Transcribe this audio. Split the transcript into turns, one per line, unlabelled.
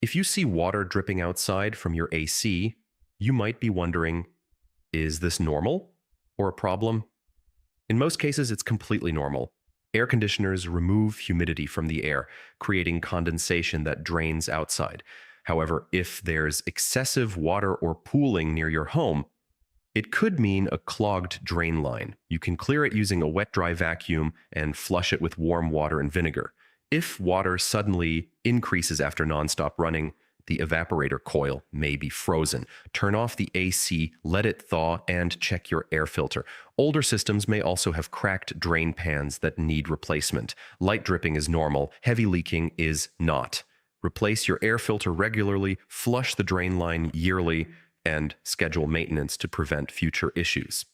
If you see water dripping outside from your AC, you might be wondering, is this normal or a problem? In most cases, it's completely normal. Air conditioners remove humidity from the air, creating condensation that drains outside. However, if there's excessive water or pooling near your home, it could mean a clogged drain line. You can clear it using a wet-dry vacuum and flush it with warm water and vinegar. If water suddenly increases after nonstop running, the evaporator coil may be frozen. Turn off the AC, let it thaw, and check your air filter. Older systems may also have cracked drain pans that need replacement. Light dripping is normal, heavy leaking is not. Replace your air filter regularly, flush the drain line yearly, and schedule maintenance to prevent future issues.